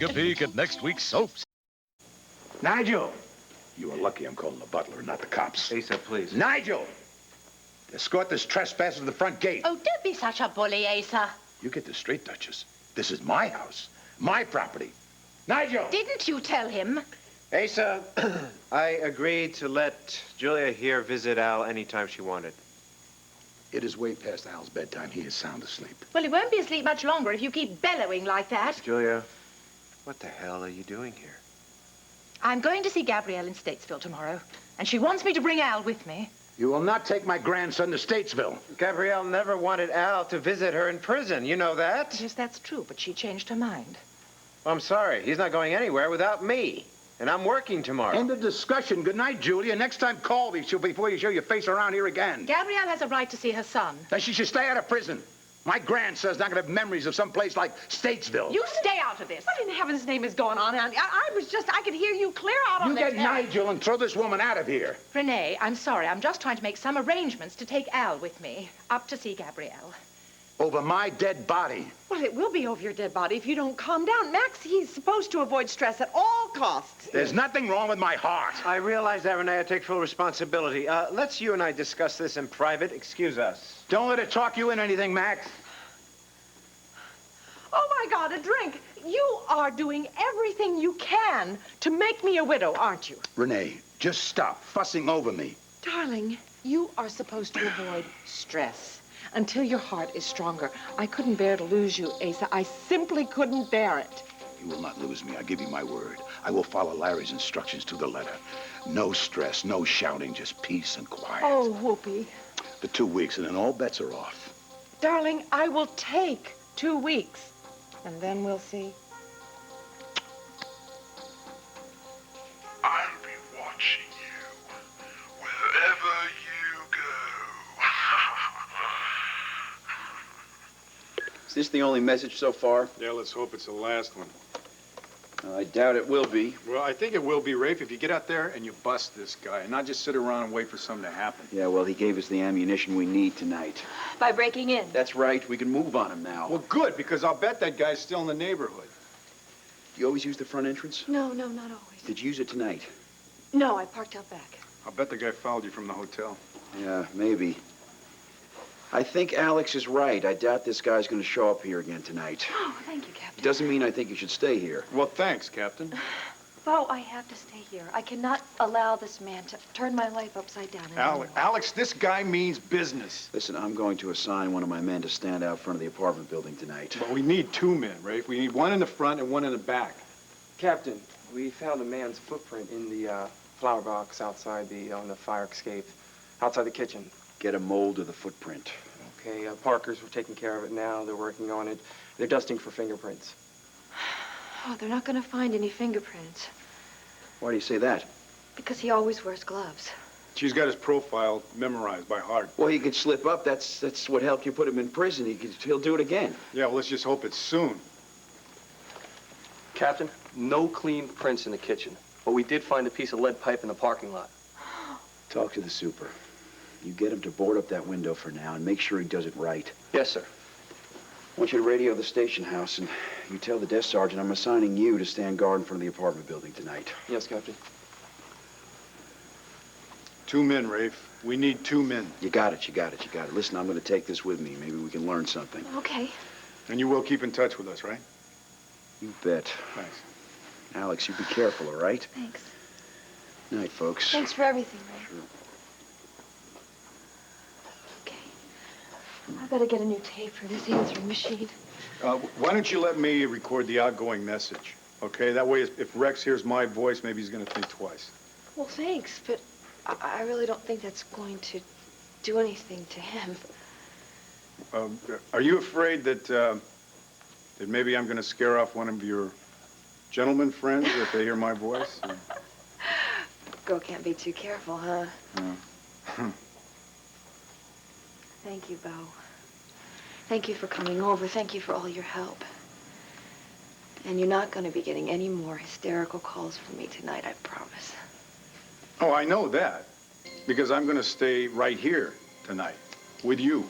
A peek at next week's soaps. Nigel! You are lucky I'm calling the butler, not the cops. Asa, please. Nigel! Escort this trespasser to the front gate. Oh, don't be such a bully, Asa. You get this straight, Duchess. This is my house, my property. Nigel! Didn't you tell him? Asa, I agreed to let Julia here visit Al anytime she wanted. It is way past Al's bedtime. He is sound asleep. Well, he won't be asleep much longer if you keep bellowing like that. Julia, what the hell are you doing here? I'm going to see Gabrielle in Statesville tomorrow, and she wants me to bring Al with me. You will not take my grandson to Statesville. Gabrielle never wanted Al to visit her in prison. You know that? Yes, that's true, but she changed her mind. Well, I'm sorry. He's not going anywhere without me. And I'm working tomorrow. End of discussion. Good night, Julia. Next time, call me before you show your face around here again. Gabrielle has a right to see her son. Then she should stay out of prison. My grandson's not going to have memories of some place like Statesville. You stay out of this. What in heaven's name is going on, Andy? I could hear you clear out on You the get terrace. Nigel and throw this woman out of here. Renee, I'm sorry. I'm just trying to make some arrangements to take Al with me up to see Gabrielle. Over my dead body. Well, it will be over your dead body if you don't calm down. Max, he's supposed to avoid stress at all costs. There's nothing wrong with my heart. I realize that, Renee. I take full responsibility. Let's you and I discuss this in private. Excuse us. Don't let it talk you in anything, Max. Oh, my God, a drink. You are doing everything you can to make me a widow, aren't you? Renee, just stop fussing over me. Darling, you are supposed to avoid stress until your heart is stronger. I couldn't bear to lose you, Asa. I simply couldn't bear it. You will not lose me. I give you my word. I will follow Larry's instructions to the letter. No stress, no shouting, just peace and quiet. Oh, Whoopi. For 2 weeks, and then all bets are off. Darling, I will take 2 weeks, and then we'll see. I'll be watching you wherever you go. Is this the only message so far? Yeah, let's hope it's the last one. I doubt it will be. Well, I think it will be, Rafe, if you get out there and you bust this guy and not just sit around and wait for something to happen. Yeah, well, he gave us the ammunition we need tonight. By breaking in. That's right. We can move on him now. Well, good, because I'll bet that guy's still in the neighborhood. Do you always use the front entrance? No, not always. Did you use it tonight? No, I parked out back. I'll bet the guy followed you from the hotel. Yeah, maybe. I think Alex is right. I doubt this guy's going to show up here again tonight. Oh, thank you, Captain. It doesn't mean I think you should stay here. Well, thanks, Captain. Bo, I have to stay here. I cannot allow this man to turn my life upside down anymore. Alex, this guy means business. Listen, I'm going to assign one of my men to stand out front of the apartment building tonight. But we need 2 men, Rafe. We need one in the front and one in the back. Captain, we found a man's footprint in the flower box outside on the fire escape, outside the kitchen. Get a mold of the footprint. Okay, Parkers were taking care of it now. They're working on it. They're dusting for fingerprints. Oh, they're not going to find any fingerprints. Why do you say that? Because he always wears gloves. She's got his profile memorized by heart. Well, he could slip up. That's what helped you put him in prison. He'll do it again. Yeah, well, let's just hope it's soon. Captain, no clean prints in the kitchen, but we did find a piece of lead pipe in the parking lot. Talk to the super. You get him to board up that window for now and make sure he does it right. Yes, sir. I want you to radio the station house, and you tell the desk sergeant I'm assigning you to stand guard in front of the apartment building tonight. Yes, Captain. 2 men, Rafe. We need 2 men. You got it. Listen, I'm going to take this with me. Maybe we can learn something. Okay. And you will keep in touch with us, right? You bet. Thanks. Alex, you be careful, all right? Thanks. Night, folks. Thanks for everything, Ray. Sure. I've got to get a new tape for this answering machine. Why don't you let me record the outgoing message, okay? That way, if Rex hears my voice, maybe he's going to think twice. Well, thanks, but I really don't think that's going to do anything to him. Are you afraid that maybe I'm going to scare off one of your gentlemen friends if they hear my voice? Girl can't be too careful, huh? No. Thank you, Bo. Thank you for coming over. Thank you for all your help. And you're not going to be getting any more hysterical calls from me tonight, I promise. Oh, I know that. Because I'm going to stay right here tonight with you.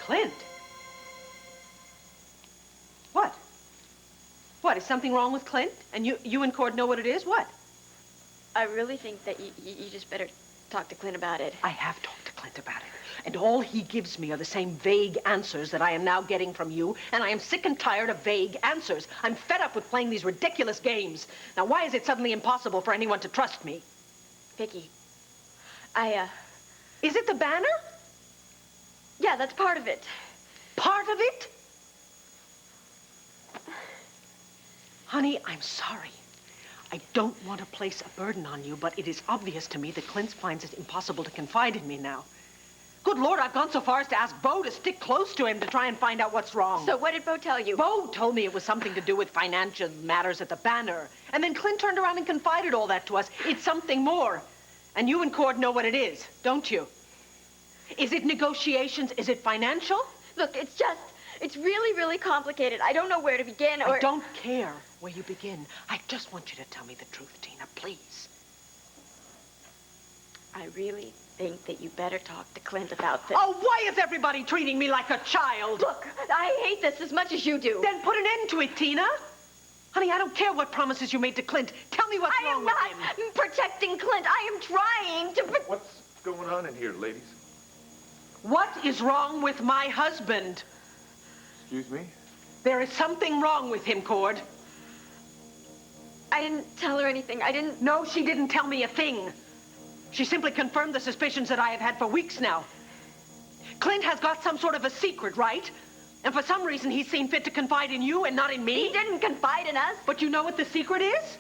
Clint? What? What, is something wrong with Clint? And you and Cord know what it is? What? I really think that you just better talk to Clint about it. I have talked to Clint about it. And all he gives me are the same vague answers that I am now getting from you. And I am sick and tired of vague answers. I'm fed up with playing these ridiculous games. Now, why is it suddenly impossible for anyone to trust me? Vicky, Is it the banner? Yeah, that's part of it. Part of it? Honey, I'm sorry. I don't want to place a burden on you, but it is obvious to me that Clint finds it impossible to confide in me now. Good Lord, I've gone so far as to ask Bo to stick close to him to try and find out what's wrong. So what did Bo tell you? Bo told me it was something to do with financial matters at the banner. And then Clint turned around and confided all that to us. It's something more. And you and Cord know what it is, don't you? Is it negotiations? Is it financial? Look, it's really, really complicated. I don't know where to begin or... I don't care where you begin. I just want you to tell me the truth, Tina, please. I really think that you better talk to Clint about this. Oh, why is everybody treating me like a child? Look, I hate this as much as you do. Then put an end to it, Tina. Honey, I don't care what promises you made to Clint. Tell me what's wrong with him. I am not protecting Clint. I am trying to... What's going on in here, ladies? What is wrong with my husband? Excuse me? There is something wrong with him, Cord. I didn't tell her anything. I didn't... No, she didn't tell me a thing. She simply confirmed the suspicions that I have had for weeks now. Clint has got some sort of a secret, right? And for some reason, he's seen fit to confide in you and not in me. He didn't confide in us. But you know what the secret is?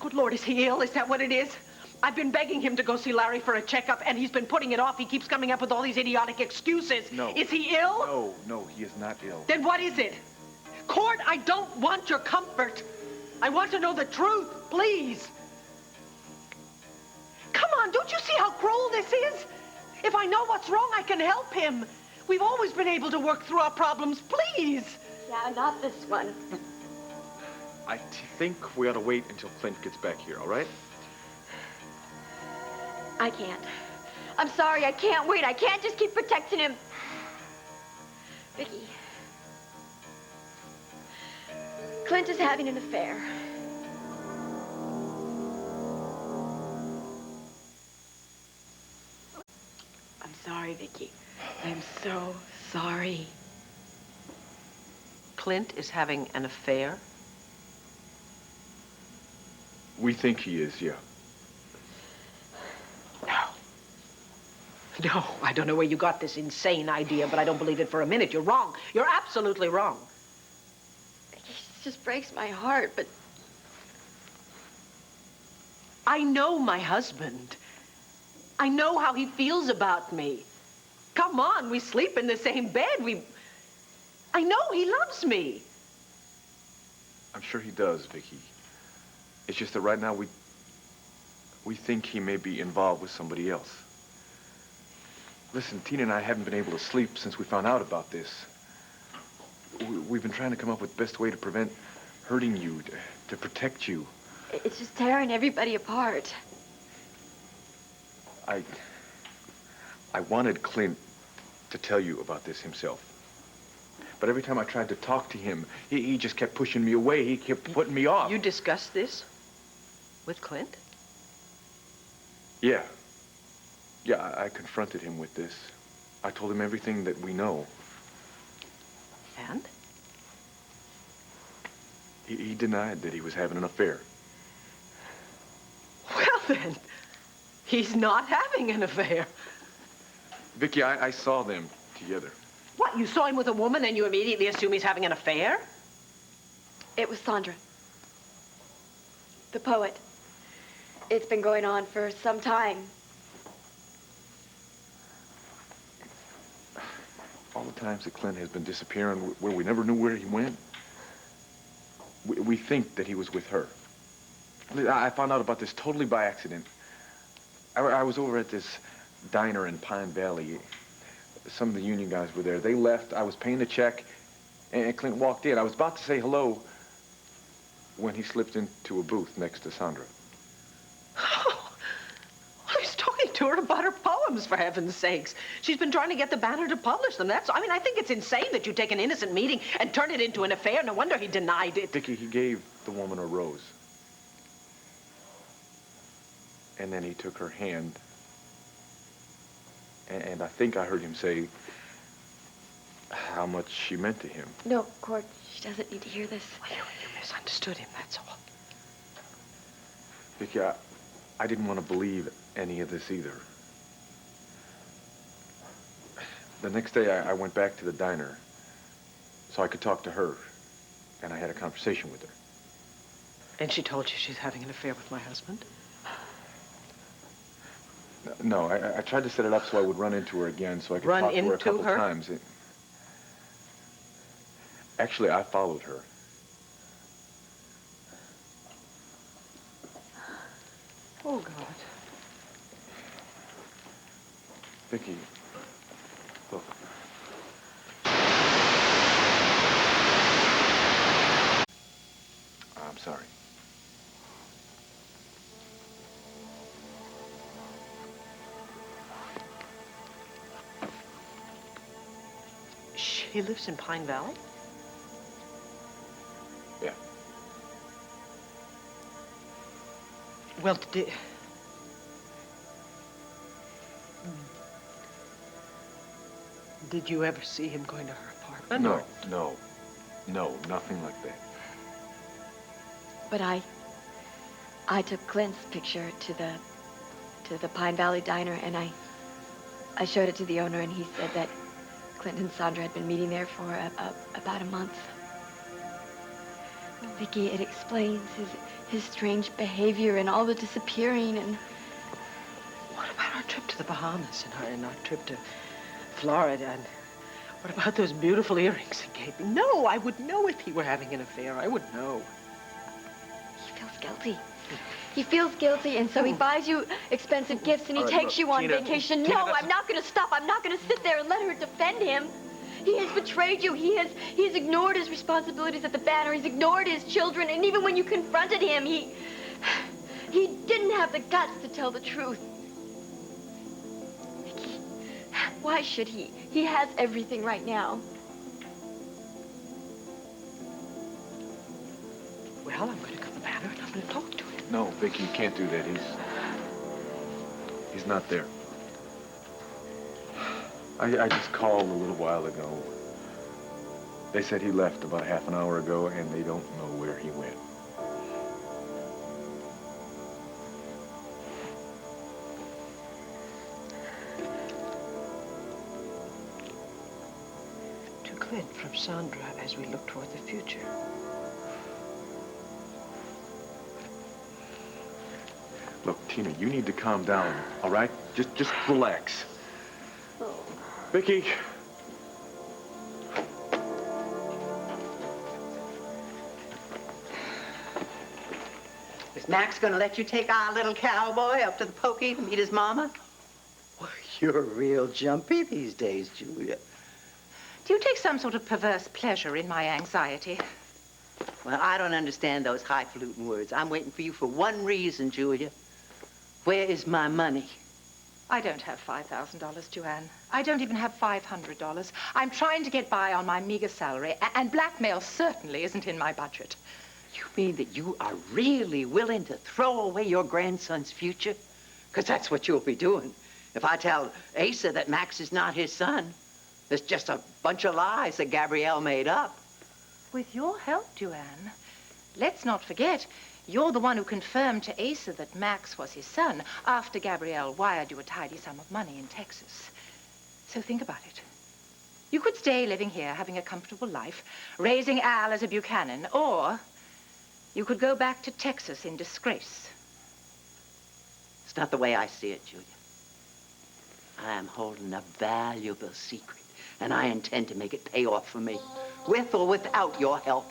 Good Lord, is he ill? Is that what it is? I've been begging him to go see Larry for a checkup, and he's been putting it off. He keeps coming up with all these idiotic excuses. No. Is he ill? No, he is not ill. Then what is it? Cord, I don't want your comfort. I want to know the truth, please. Come on, don't you see how cruel this is? If I know what's wrong, I can help him. We've always been able to work through our problems, please. Yeah, not this one. I think we ought to wait until Clint gets back here, all right? I can't. I'm sorry, I can't wait. I can't just keep protecting him. Vicky. Clint is having an affair. I'm sorry, Vicky. I'm so sorry. Clint is having an affair? We think he is, yeah. No, I don't know where you got this insane idea, but I don't believe it for a minute. You're wrong. You're absolutely wrong. It just breaks my heart, but... I know my husband. I know how he feels about me. Come on, we sleep in the same bed. I know he loves me. I'm sure he does, Vicky. It's just that right now we think he may be involved with somebody else. Listen, Tina and I haven't been able to sleep since we found out about this. We've been trying to come up with the best way to prevent hurting you, to protect you. It's just tearing everybody apart. I wanted Clint to tell you about this himself. But every time I tried to talk to him, he just kept pushing me away. He kept putting me off. You discussed this with Clint? Yeah. Yeah, I confronted him with this. I told him everything that we know. And? He denied that he was having an affair. Well, then, he's not having an affair. Vicky, I saw them together. What, you saw him with a woman and you immediately assume he's having an affair? It was Sandra. The poet. It's been going on for some time. All the times that Clint has been disappearing, where we never knew where he went, we think that he was with her. I found out about this totally by accident. I was over at this diner in Pine Valley. Some of the union guys were there. They left. I was paying a check, and Clint walked in. I was about to say hello when he slipped into a booth next to Sandra. Oh, he's talking to to her about her poems, for heaven's sakes. She's been trying to get the Banner to publish them. I think it's insane that you take an innocent meeting and turn it into an affair. No wonder he denied it. Vicky, he gave the woman a rose. And then he took her hand. And I think I heard him say how much she meant to him. No, Court, she doesn't need to hear this. Well, you misunderstood him, that's all. Vicky, I didn't want to believe any of this either. The next day, I went back to the diner so I could talk to her, and I had a conversation with her. And she told you she's having an affair with my husband? No, I tried to set it up so I would run into her again so I could talk to her a couple times. Actually, I followed her. Oh, God. Vicky, look. I'm sorry. She lives in Pine Valley? Yeah. Well, did you ever see him going to her apartment? No, nothing like that. But I took Clint's picture to the Pine Valley Diner, and I showed it to the owner, and he said that Clint and Sandra had been meeting there for about a month. Vicky, it explains his strange behavior and all the disappearing and... What about our trip to the Bahamas and our trip to Florida? And what about those beautiful earrings he gave me? No, I would know if he were having an affair. I would know. He feels guilty. He feels guilty, and so he buys you expensive gifts, and he takes you on vacation. No, I'm not going to stop. I'm not going to sit there and let her defend him. He has betrayed you. He has ignored his responsibilities at the Banner. He's ignored his children, and even when you confronted him, he didn't have the guts to tell the truth. Vicky, why should he? He has everything right now. Well, I'm going to go to the Banner, and I'm going to talk to him. No, Vicky, you can't do that. He's not there. I just called a little while ago. They said he left about half an hour ago, and they don't know where he went. To Clint from Sandra as we look toward the future. Look, Tina, you need to calm down, all right? Just relax. Oh. Vicky. Is Max gonna let you take our little cowboy up to the pokey to meet his mama? Well, you're real jumpy these days, Julia. Do you take some sort of perverse pleasure in my anxiety? Well, I don't understand those highfalutin words. I'm waiting for you for one reason, Julia. Where is my money? I don't have $5,000, Joanne. I don't even have $500. I'm trying to get by on my meager salary, and blackmail certainly isn't in my budget. You mean that you are really willing to throw away your grandson's future? Because that's what you'll be doing. If I tell Asa that Max is not his son, it's just a bunch of lies that Gabrielle made up. With your help, Joanne. Let's not forget, you're the one who confirmed to Asa that Max was his son after Gabrielle wired you a tidy sum of money in Texas. So think about it. You could stay living here, having a comfortable life, raising Al as a Buchanan, or you could go back to Texas in disgrace. It's not the way I see it, Julia. I am holding a valuable secret, and I intend to make it pay off for me, with or without your help.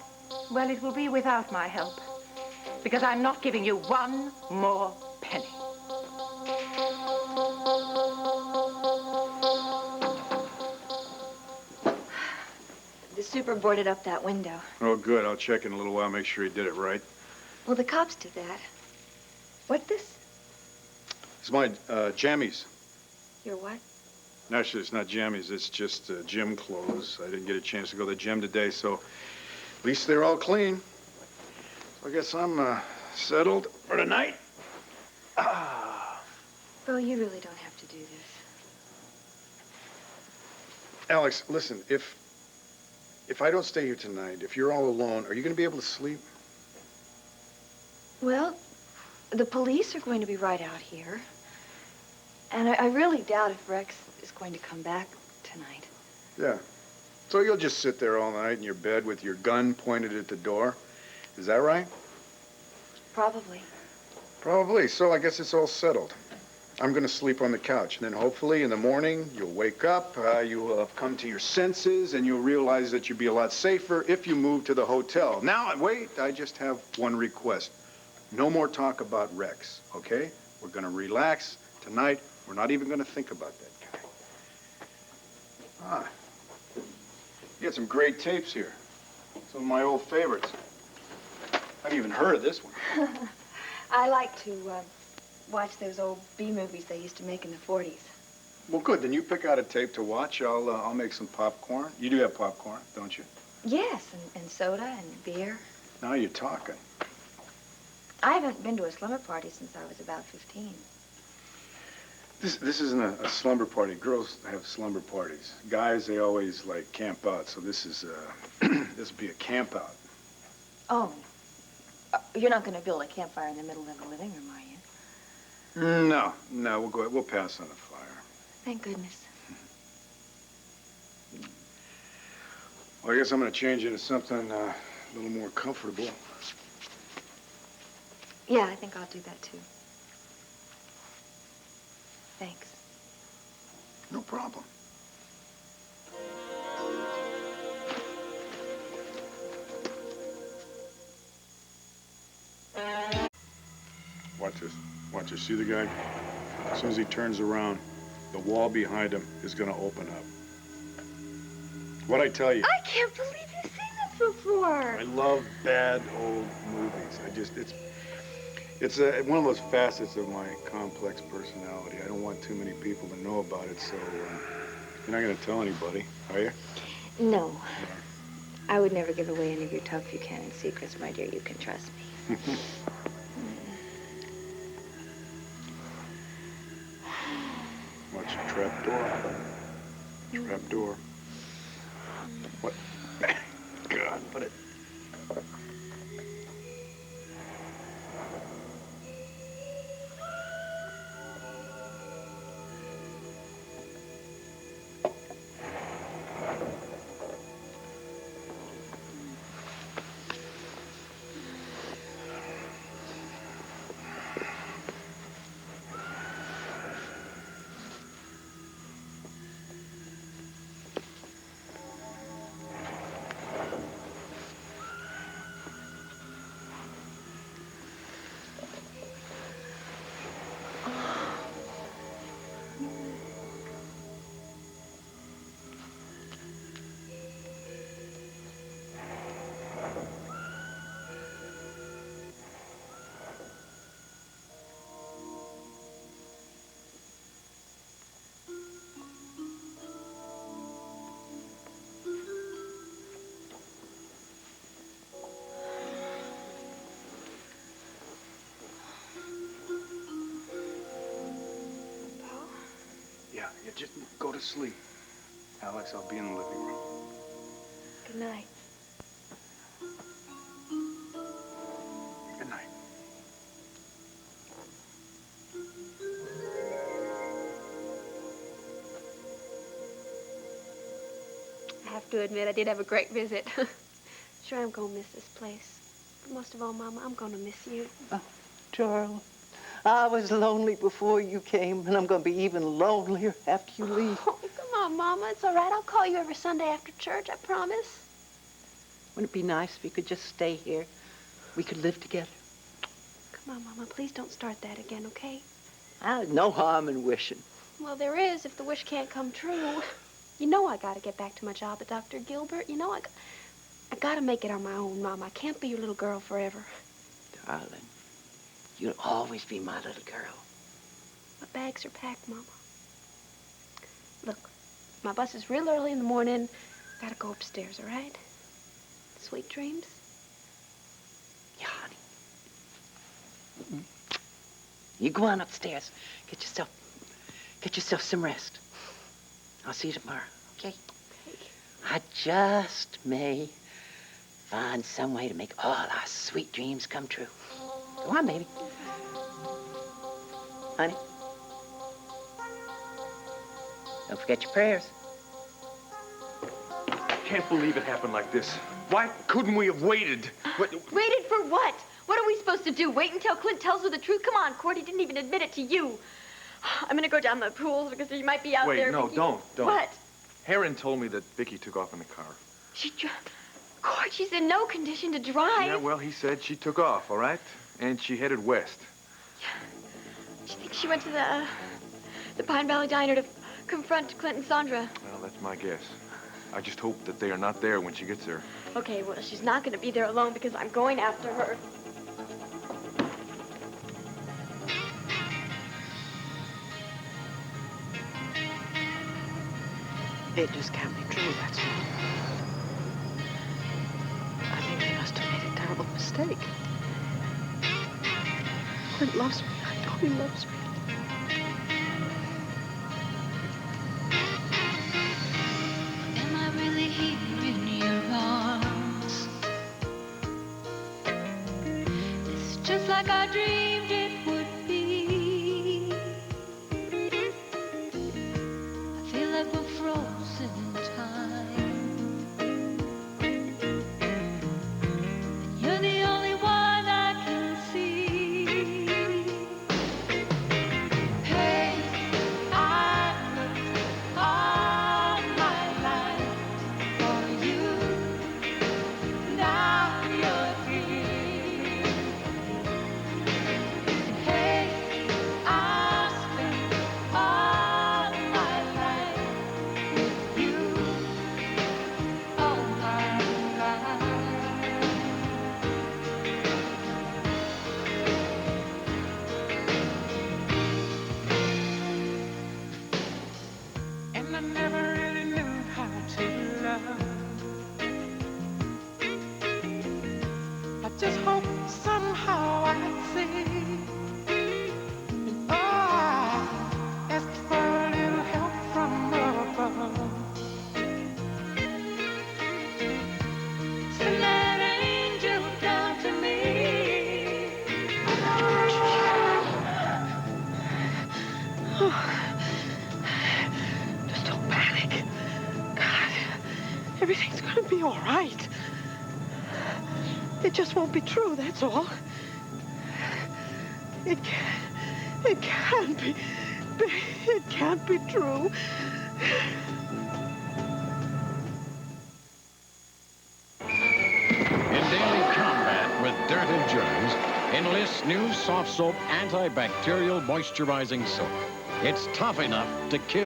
Well, it will be without my help, because I'm not giving you one more penny. The super boarded up that window. Oh, good. I'll check in a little while, make sure he did it right. Well, the cops did that. What's this? It's my jammies. Your what? Actually, it's not jammies. It's just gym clothes. I didn't get a chance to go to the gym today, so at least they're all clean. So I guess I'm settled for tonight. Bo, you really don't have to do this. Alex, listen, if I don't stay here tonight, if you're all alone, are you going to be able to sleep? Well, the police are going to be right out here. And I really doubt if Rex is going to come back tonight. Yeah. So you'll just sit there all night in your bed with your gun pointed at the door? Is that right? Probably. Probably. So I guess it's all settled. I'm going to sleep on the couch. And then hopefully in the morning you'll wake up, you will have come to your senses, and you'll realize that you'd be a lot safer if you moved to the hotel. Now, wait, I just have one request. No more talk about Rex, okay? We're going to relax tonight. We're not even going to think about that guy. Ah. You got some great tapes here. Some of my old favorites. I haven't even heard of this one. I like to watch those old B-movies they used to make in the 40s. Well, good. Then you pick out a tape to watch. I'll make some popcorn. You do have popcorn, don't you? Yes, and soda and beer. Now you're talking. I haven't been to a slumber party since I was about 15. This isn't a slumber party. Girls have slumber parties. Guys, they always, like, camp out. So this is, this will be a camp out. Oh. You're not going to build a campfire in the middle of the living room, are you? No, we'll pass on the fire. Thank goodness. Well, I guess I'm going to change into something a little more comfortable. Yeah, I think I'll do that, too. Thanks. No problem. Watch this. Watch this. See the guy? As soon as he turns around, the wall behind him is going to open up. What'd I tell you? I can't believe you've seen this before. I love bad old movies. It's one of those facets of my complex personality. I don't want too many people to know about it, so you're not going to tell anybody, are you? No. I would never give away any of your tough Buchanan secrets, my dear. You can trust me. Watch the trap door. Trap door. What? God, what it... Yeah, just go to sleep. Alex, I'll be in the living room. Good night. Good night. I have to admit, I did have a great visit. Sure, I'm gonna miss this place. But most of all, Mama, I'm gonna miss you. Oh, Charles, I was lonely before you came, and I'm gonna be even lonelier after you leave. Oh, come on, Mama. It's all right. I'll call you every Sunday after church, I promise. Wouldn't it be nice if you could just stay here? We could live together. Come on, Mama. Please don't start that again, okay? No harm in wishing. Well, there is if the wish can't come true. You know I gotta get back to my job at Dr. Gilbert. You know I gotta make it on my own, Mama. I can't be your little girl forever. Darling, you'll always be my little girl. My bags are packed, Mama. Look, my bus is real early in the morning. Gotta go upstairs, all right? Sweet dreams. Yeah, honey. You go on upstairs. Get yourself some rest. I'll see you tomorrow, okay? I just may find some way to make all our sweet dreams come true. Go on, baby. Honey. Don't forget your prayers. I can't believe it happened like this. Why couldn't we have waited? Waited for what? What are we supposed to do? Wait until Clint tells her the truth? Come on, Court. He didn't even admit it to you. I'm gonna go down the pool because he might be out there. Wait, no, Vicky. don't. What? Heron told me that Vicky took off in the car. Court, she's in no condition to drive. Yeah, well, he said she took off, all right? And she headed west. She thinks she went to the Pine Valley Diner to confront Clint and Sandra. Well, that's my guess. I just hope that they are not there when she gets there. Okay, well, she's not gonna be there alone because I'm going after her. It just can't be true, that's all. I think he must have made a terrible mistake. Clint loves me. I know he loves me. Am I really here in your arms? It's just like I dreamed it would be. I feel like we're frozen in time. And you're the only one I can see. Hey, I looked all my life for you. Now you're here. Hey, I spent all my life with you. All my life. And I never really knew how to love. I just hope somehow I'd see. And oh, I asked for a little help from above. Send that angel down to me. Just don't panic. God, everything's gonna be all right. It just won't be true, that's all. It can't be. It can't be true. In daily combat with dirt and germs, enlist new soft soap antibacterial moisturizing soap. It's tough enough to kill.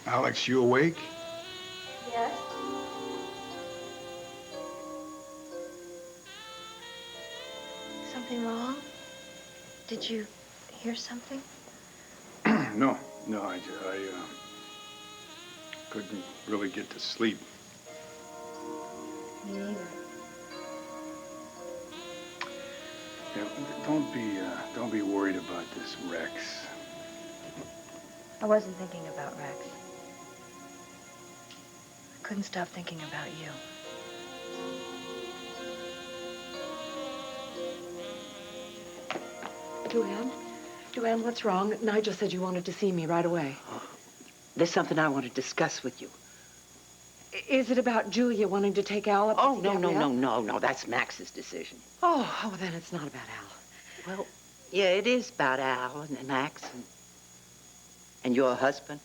Alex, you awake? Yes? Something wrong? Did you hear something? No, I couldn't really get to sleep. Me neither. Yeah, don't be worried about this, Rex. I wasn't thinking about Rex. I couldn't stop thinking about you. Joanne, what's wrong? Nigel said you wanted to see me right away. There's something I want to discuss with you. Is it about Julia wanting to take Al up? Oh, no. That's Max's decision. Oh, then it's not about Al. Well, yeah, it is about Al and Max and your husband.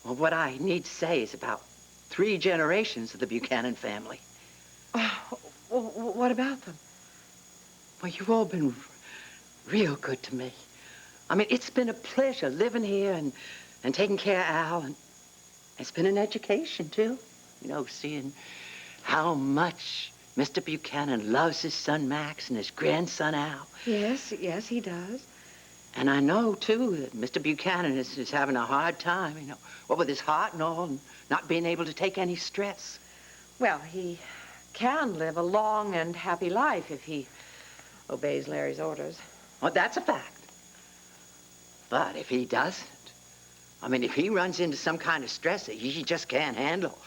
Well, what I need to say is about 3 generations of the Buchanan family. Oh, well, what about them? Well, you've all been real good to me. I mean, it's been a pleasure living here and taking care of Al, and it's been an education, too. You know, seeing how much Mr. Buchanan loves his son Max and his grandson Al. Yes, he does. And I know, too, that Mr. Buchanan is having a hard time, you know, what with his heart and all, and not being able to take any stress. Well, he can live a long and happy life if he obeys Larry's orders. Well, that's a fact. But if he doesn't, I mean, if he runs into some kind of stress that he just can't handle,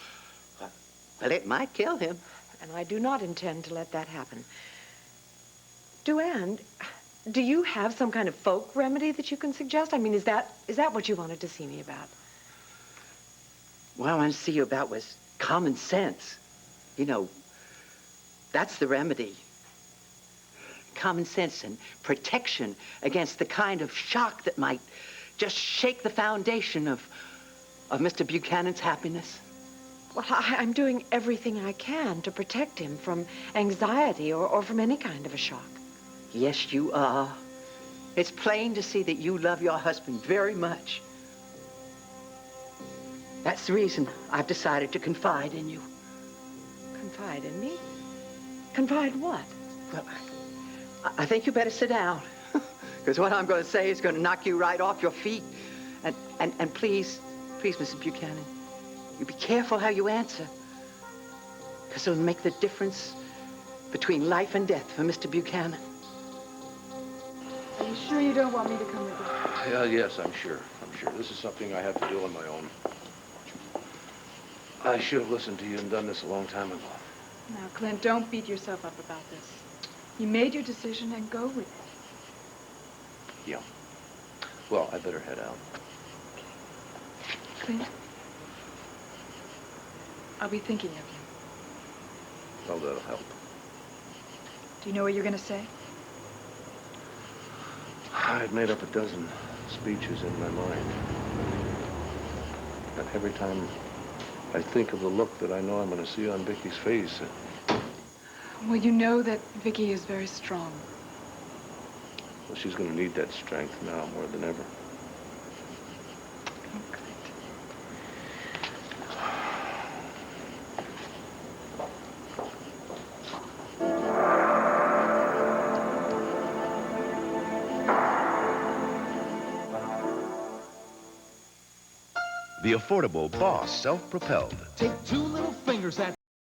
well, it might kill him. And I do not intend to let that happen. Duane, do you have some kind of folk remedy that you can suggest? I mean, is that what you wanted to see me about? What I wanted to see you about was common sense. You know, that's the remedy. Common sense and protection against the kind of shock that might just shake the foundation of Mr. Buchanan's happiness. Well, I'm doing everything I can to protect him from anxiety or from any kind of a shock. Yes, you are. It's plain to see that you love your husband very much. That's the reason I've decided to confide in you. Confide in me? Confide what? Well, I think you better sit down. Because what I'm going to say is going to knock you right off your feet. And please, Mrs. Buchanan, you be careful how you answer. Because it'll make the difference between life and death for Mr. Buchanan. Are you sure you don't want me to come with you? Yes, I'm sure. This is something I have to do on my own. I should have listened to you and done this a long time ago. Now, Clint, don't beat yourself up about this. You made your decision and go with it. Yeah. Well, I better head out. Clint, I'll be thinking of you. Well, that'll help. Do you know what you're going to say? I'd made up a dozen speeches in my mind. And every time I think of the look that I know I'm going to see on Vicky's face. Well, you know that Vicky is very strong. Well, she's going to need that strength now more than ever. Okay. The affordable Boss Self-Propelled. Take 2 little fingers at